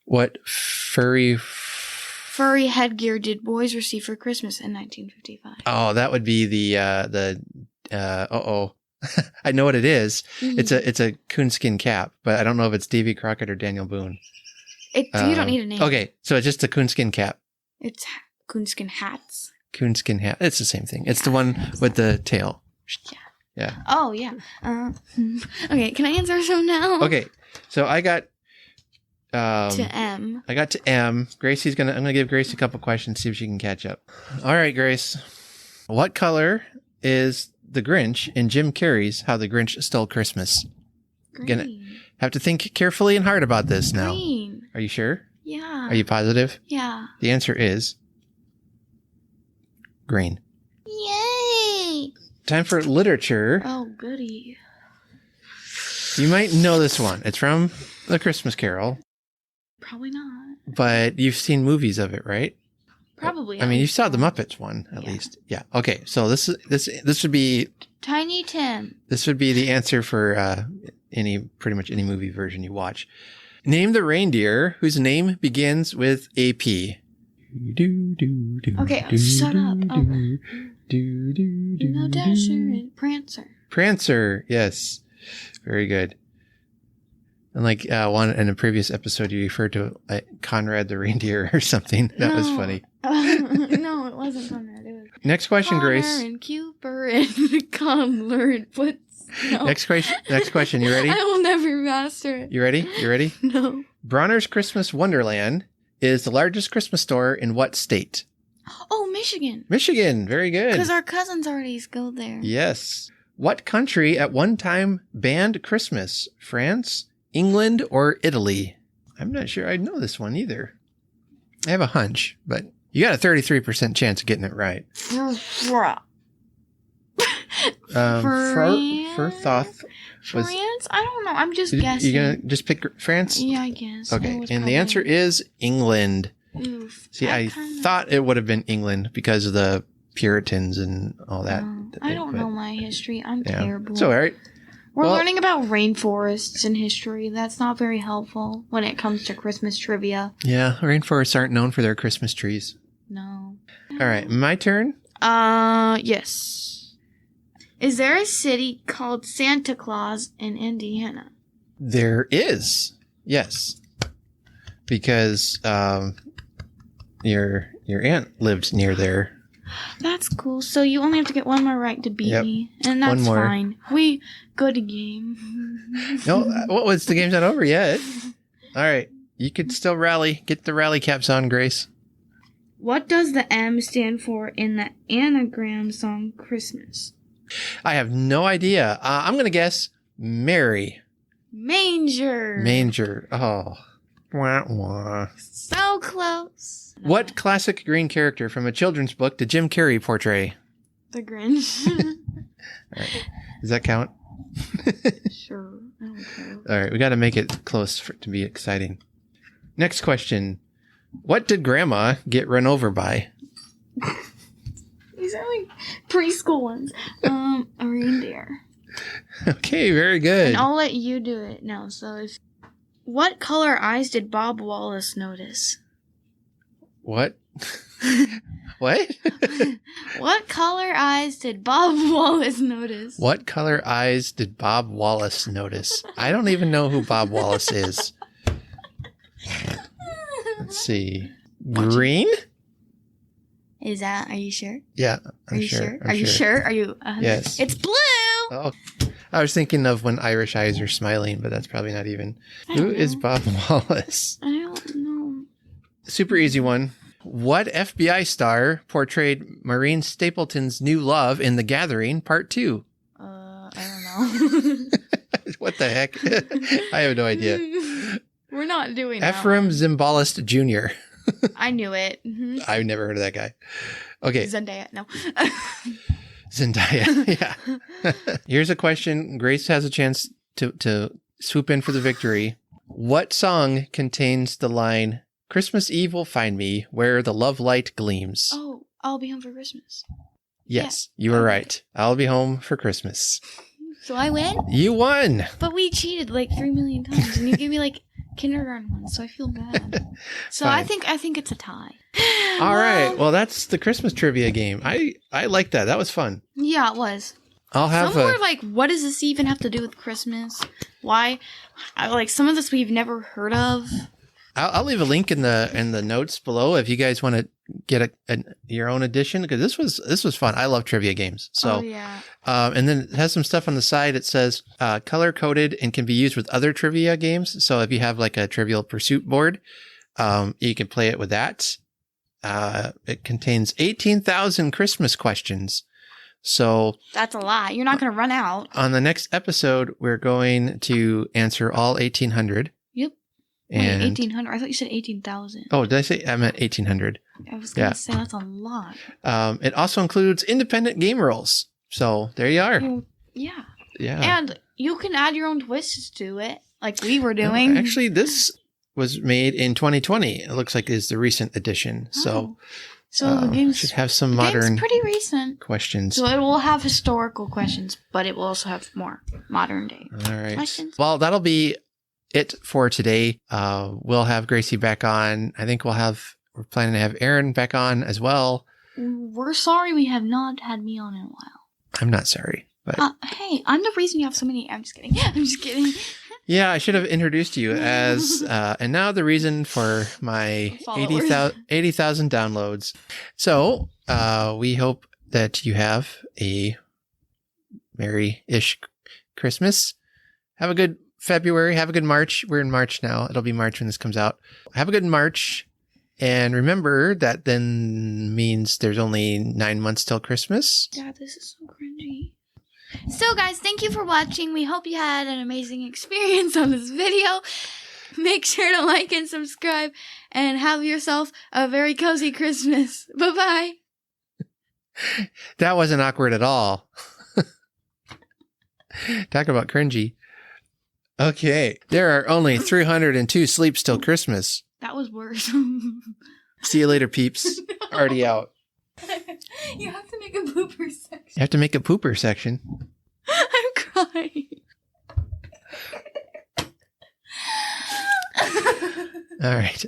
What furry headgear did boys receive for Christmas in 1955? Oh, that would be the I know what it is. Mm-hmm. It's a coonskin cap, but I don't know if it's Davy Crockett or Daniel Boone. You don't need a name. Okay, so it's just a coonskin cap. It's coonskin hats. Coonskin hat. It's the same thing. It's the one with the tail. Yeah. Oh, yeah. Okay, can I answer some now? Okay, so I got... to M. I got to M. I'm gonna give Grace a couple questions, see if she can catch up. All right, Grace. What color is the Grinch in Jim Carrey's How the Grinch Stole Christmas? Green. Gonna have to think carefully and hard about this now. Green. Are you sure? Yeah. Are you positive? Yeah. The answer is green. Yay! Time for literature. Oh, goody. You might know this one. It's from The Christmas Carol. Probably not. But you've seen movies of it, right? Probably. I mean, you saw the Muppets one at least. Yeah. Okay. So this would be Tiny Tim. This would be the answer for pretty much any movie version you watch. Name the reindeer whose name begins with a P. Okay, shut up. Dasher and Prancer. Prancer. Yes. Very good. And like one in a previous episode, you referred to Conrad the reindeer or something. That was funny. No, it wasn't Conrad. It was next question, Connor Grace. And Cooper and Conner and Foots. No. Next question. You ready? I will never master it. You ready? No. Bronner's Christmas Wonderland is the largest Christmas store in what state? Oh, Michigan. Michigan. Very good. Because our cousins already go there. Yes. What country at one time banned Christmas? France, England, or Italy? I'm not sure I know this one either. I have a hunch, but you got a 33% chance of getting it right. France? France? I don't know. I'm just guessing. You gonna just pick France? Yeah, I guess. Okay, and the answer is England. Oof. See, I thought it would have been England because of the Puritans and all that. I don't know my history. I'm terrible. It's all right. We're learning about rainforests in history. That's not very helpful when it comes to Christmas trivia. Yeah, rainforests aren't known for their Christmas trees. No. All right, my turn? Yes. Is there a city called Santa Claus in Indiana? There is. Yes. Because your aunt lived near there. That's cool. So you only have to get one more right to beat me. And that's fine. Good game. No, the game's not over yet. All right. You could still rally. Get the rally caps on, Grace. What does the M stand for in the anagram song Christmas? I have no idea. I'm going to guess Mary. Manger. Manger. Oh. Wah, wah. So close. What classic green character from a children's book did Jim Carrey portray? The Grinch. All right. Does that count? Sure. I don't care. All right. We got to make it close to be exciting. Next question. What did Grandma get run over by? These are like preschool ones. A reindeer. Okay, very good. And I'll let you do it now. What color eyes did Bob Wallace notice? What? What? What color eyes did Bob Wallace notice? What color eyes did Bob Wallace notice? I don't even know who Bob Wallace is. Let's see. Green? Are you sure? Yeah, Are you sure? Are you sure? Are you? Yes. It's blue! Oh, I was thinking of when Irish eyes are smiling, but that's probably not even. Who is Bob Wallace? I don't know. Super easy one. What FBI star portrayed Maureen Stapleton's new love in The Gathering Part 2? I don't know. What the heck? I have no idea. We're not doing that. Ephraim Zimbalist Jr. I knew it. Mm-hmm. I've never heard of that guy. Okay. Zendaya, no. Zendaya, yeah. Here's a question. Grace has a chance to swoop in for the victory. What song contains the line, Christmas Eve will find me where the love light gleams? Oh, I'll be home for Christmas. Yes, you were right. I'll be home for Christmas. So I win? You won. But we cheated like 3 million times, and you gave me like kindergarten ones, so I feel bad. So I think it's a tie. All right. Well, that's the Christmas trivia game. I like that. That was fun. Yeah, it was. I'll have some were like, what does this even have to do with Christmas? Why? Some of this we've never heard of. I'll leave a link in the notes below if you guys want to get your own edition, because this was fun. I love trivia games. So, yeah. And then it has some stuff on the side. It says color coded and can be used with other trivia games. So if you have like a Trivial Pursuit board, you can play it with that. It contains 18,000 Christmas questions. So that's a lot. You're not going to run out. On the next episode, we're going to answer all 1,800. Yep. And 1,800. I thought you said 18,000. Oh, did I say? I meant 1,800. I was going to say that's a lot. It also includes independent game rules. So there you are. Yeah. Yeah. And you can add your own twists to it, like we were doing. No, actually, this was made in 2020. It looks like is the recent edition. So the game should have some modern, pretty recent questions. So it will have historical questions, but it will also have more modern day questions. Well, that'll be it for today. We'll have Gracie back on. I think we're planning to have Aaron back on as well. We're sorry we have not had me on in a while. I'm not sorry, but hey, I'm the reason you have so many. I'm just kidding. I'm just kidding. Yeah, I should have introduced you as, and now the reason for my 80,000 downloads. So, we hope that you have a merry-ish Christmas. Have a good February. Have a good March. We're in March now. It'll be March when this comes out. Have a good March. And remember that then means there's only 9 months till Christmas. Yeah, this is so cringy. So guys, thank you for watching. We hope you had an amazing experience on this video. Make sure to like and subscribe and have yourself a very cozy Christmas. Bye-bye. That wasn't awkward at all. Talk about cringy. Okay. There are only 302 sleeps till Christmas. That was worse. See you later, peeps. Already out. You have to make a pooper section. You have to make a pooper section. I'm crying. All right.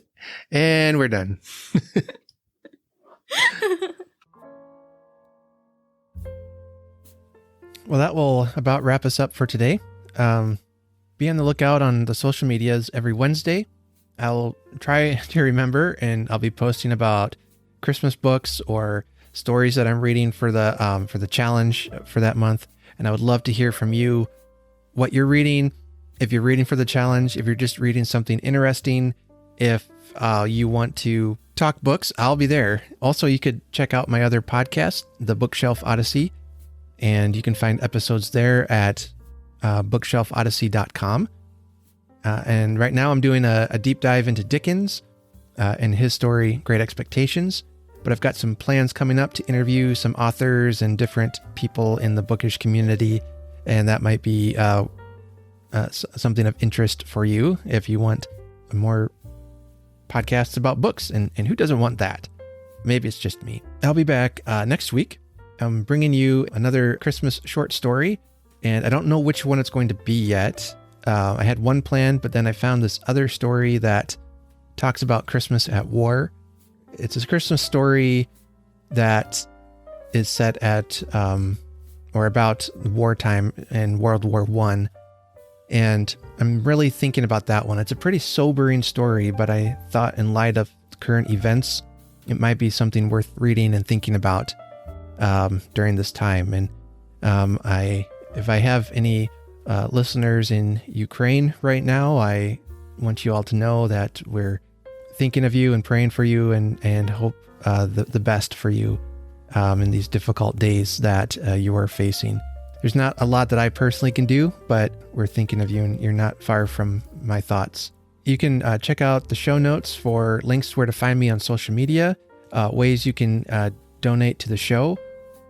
And we're done. Well, that will about wrap us up for today. Be on the lookout on the social medias every Wednesday. I'll try to remember, and I'll be posting about Christmas books or stories that I'm reading for the challenge for that month. And I would love to hear from you what you're reading, if you're reading for the challenge, if you're just reading something interesting, if you want to talk books, I'll be there. Also, you could check out my other podcast, The Bookshelf Odyssey. And you can find episodes there at bookshelfodyssey.com. And right now I'm doing a deep dive into Dickens and his story, Great Expectations. But I've got some plans coming up to interview some authors and different people in the bookish community. And that might be something of interest for you if you want more podcasts about books. And who doesn't want that? Maybe it's just me. I'll be back next week. I'm bringing you another Christmas short story. And I don't know which one it's going to be yet. I had one plan, but then I found this other story that talks about Christmas at war. It's a Christmas story that is set at or about wartime in World War I. And I'm really thinking about that one. It's a pretty sobering story, but I thought in light of current events, it might be something worth reading and thinking about during this time. And if I have any listeners in Ukraine right now, I want you all to know that we're thinking of you and praying for you and hope the best for you in these difficult days that you are facing. There's not a lot that I personally can do, but we're thinking of you and you're not far from my thoughts. You can check out the show notes for links to where to find me on social media, ways you can donate to the show,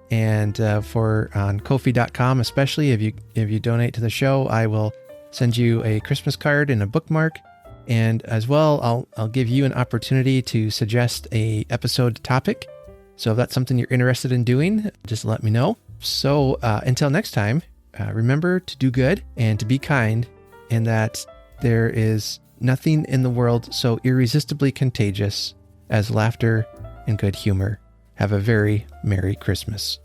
and for on Ko-fi.com, especially if you donate to the show, I will send you a Christmas card and a bookmark. And as well, I'll give you an opportunity to suggest a episode topic. So if that's something you're interested in doing, just let me know. So until next time, remember to do good and to be kind, and that there is nothing in the world so irresistibly contagious as laughter and good humor. Have a very Merry Christmas.